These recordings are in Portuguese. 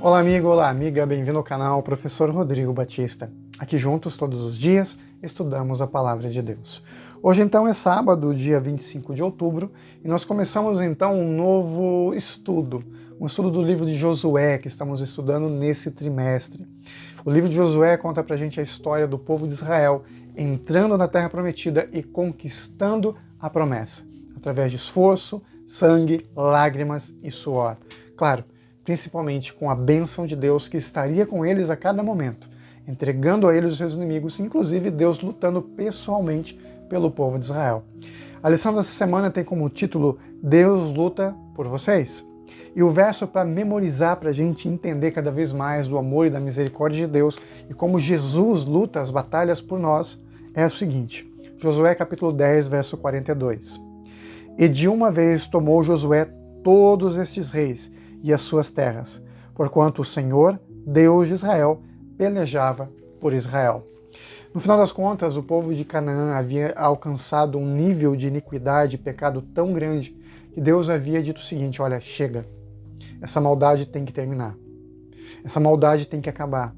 Olá amigo, olá amiga, bem-vindo ao canal Professor Rodrigo Batista. Aqui juntos todos os dias estudamos a Palavra de Deus. Hoje então é sábado, dia 25 de outubro, e nós começamos então um novo estudo, um estudo do livro de Josué que estamos estudando nesse trimestre. O livro de Josué conta pra gente a história do povo de Israel entrando na Terra Prometida e conquistando a promessa, através de esforço, sangue, lágrimas e suor. Claro, principalmente com a bênção de Deus que estaria com eles a cada momento, entregando a eles os seus inimigos, inclusive Deus lutando pessoalmente pelo povo de Israel. A lição dessa semana tem como título Deus luta por vocês. E o verso para memorizar, para a gente entender cada vez mais do amor e da misericórdia de Deus e como Jesus luta as batalhas por nós, é o seguinte, Josué capítulo 10, verso 42. E de uma vez tomou Josué todos estes reis e as suas terras, porquanto o Senhor, Deus de Israel, pelejava por Israel. No final das contas, o povo de Canaã havia alcançado um nível de iniquidade e pecado tão grande que Deus havia dito o seguinte, olha, chega, essa maldade tem que terminar, essa maldade tem que acabar.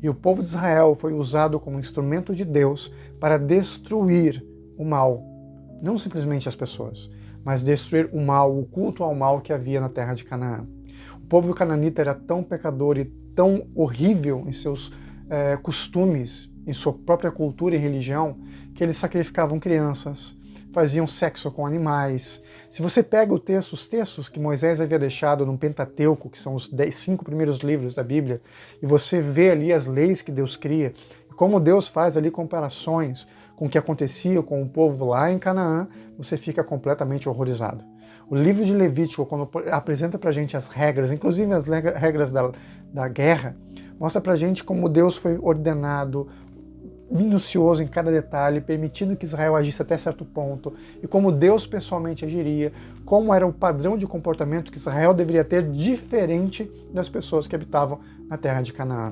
E o povo de Israel foi usado como instrumento de Deus para destruir o mal, não simplesmente as pessoas, mas destruir o mal, o culto ao mal que havia na terra de Canaã. O povo cananita era tão pecador e tão horrível em seus costumes, em sua própria cultura e religião, que eles sacrificavam crianças, faziam sexo com animais. Se você pega os textos que Moisés havia deixado no Pentateuco, que são os 5 primeiros livros da Bíblia, e você vê ali as leis que Deus cria, e como Deus faz ali comparações com o que acontecia com o povo lá em Canaã, você fica completamente horrorizado. O livro de Levítico, quando apresenta pra gente as regras, inclusive as regras da guerra, mostra pra gente como Deus foi ordenado, minucioso em cada detalhe, permitindo que Israel agisse até certo ponto, e como Deus pessoalmente agiria, como era o padrão de comportamento que Israel deveria ter diferente das pessoas que habitavam na terra de Canaã.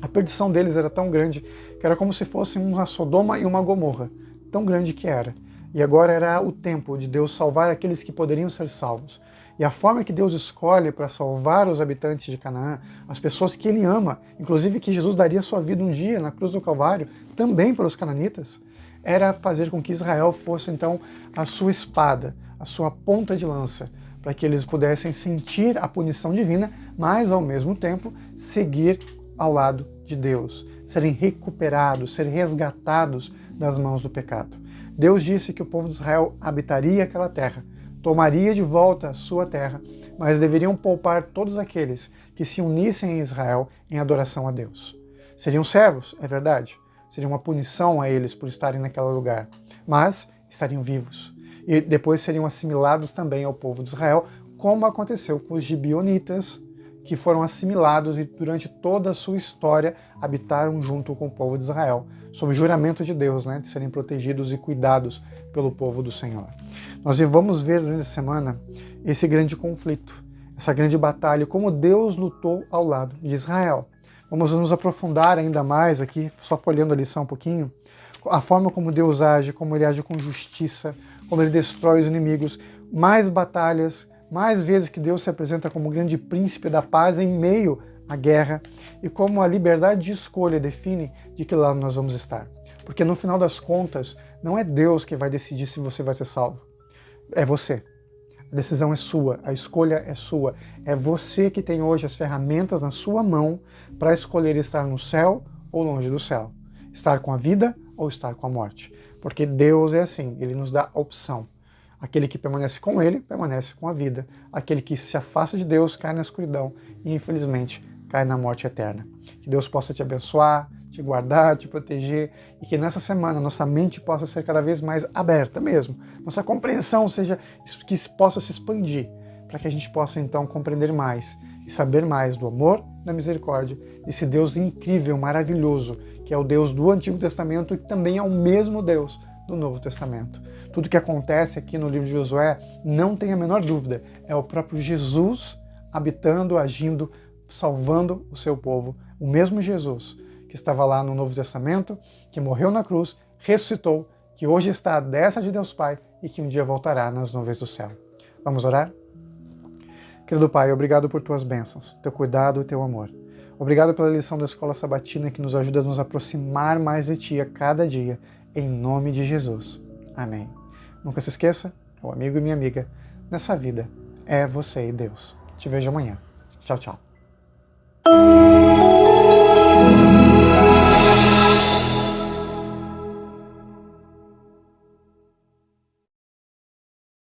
A perdição deles era tão grande que era como se fosse uma Sodoma e uma Gomorra, tão grande que era. E agora era o tempo de Deus salvar aqueles que poderiam ser salvos. E a forma que Deus escolhe para salvar os habitantes de Canaã, as pessoas que Ele ama, inclusive que Jesus daria sua vida um dia na cruz do Calvário, também para os cananitas, era fazer com que Israel fosse então a sua espada, a sua ponta de lança, para que eles pudessem sentir a punição divina, mas ao mesmo tempo seguir ao lado de Deus, serem recuperados, serem resgatados das mãos do pecado. Deus disse que o povo de Israel habitaria aquela terra, tomaria de volta a sua terra, mas deveriam poupar todos aqueles que se unissem a Israel em adoração a Deus. Seriam servos, é verdade, seria uma punição a eles por estarem naquele lugar, mas estariam vivos. E depois seriam assimilados também ao povo de Israel, como aconteceu com os gibeonitas, que foram assimilados e durante toda a sua história habitaram junto com o povo de Israel, sob juramento de Deus, de serem protegidos e cuidados pelo povo do Senhor. Nós vamos ver durante a semana esse grande conflito, essa grande batalha, como Deus lutou ao lado de Israel. Vamos nos aprofundar ainda mais aqui, só folheando a lição um pouquinho, a forma como Deus age, como Ele age com justiça, como Ele destrói os inimigos, mais batalhas, mais vezes que Deus se apresenta como grande príncipe da paz em meio à guerra e como a liberdade de escolha define de que lado nós vamos estar. Porque no final das contas, não é Deus que vai decidir se você vai ser salvo. É você. A decisão é sua, a escolha é sua. É você que tem hoje as ferramentas na sua mão para escolher estar no céu ou longe do céu. Estar com a vida ou estar com a morte. Porque Deus é assim, Ele nos dá a opção. Aquele que permanece com Ele, permanece com a vida. Aquele que se afasta de Deus, cai na escuridão e, infelizmente, cai na morte eterna. Que Deus possa te abençoar, te guardar, te proteger e que nessa semana nossa mente possa ser cada vez mais aberta mesmo. Nossa compreensão seja que possa se expandir para que a gente possa, então, compreender mais e saber mais do amor, da misericórdia, desse Deus incrível, maravilhoso, que é o Deus do Antigo Testamento e também é o mesmo Deus do Novo Testamento. Tudo que acontece aqui no livro de Josué, não tem a menor dúvida, é o próprio Jesus habitando, agindo, salvando o seu povo. O mesmo Jesus que estava lá no Novo Testamento, que morreu na cruz, ressuscitou, que hoje está à destra de Deus Pai e que um dia voltará nas nuvens do céu. Vamos orar? Querido Pai, obrigado por tuas bênçãos, teu cuidado e teu amor. Obrigado pela lição da Escola Sabatina que nos ajuda a nos aproximar mais de Ti a cada dia, em nome de Jesus. Amém. Nunca se esqueça, meu amigo e minha amiga, nessa vida é você e Deus. Te vejo amanhã. Tchau, tchau.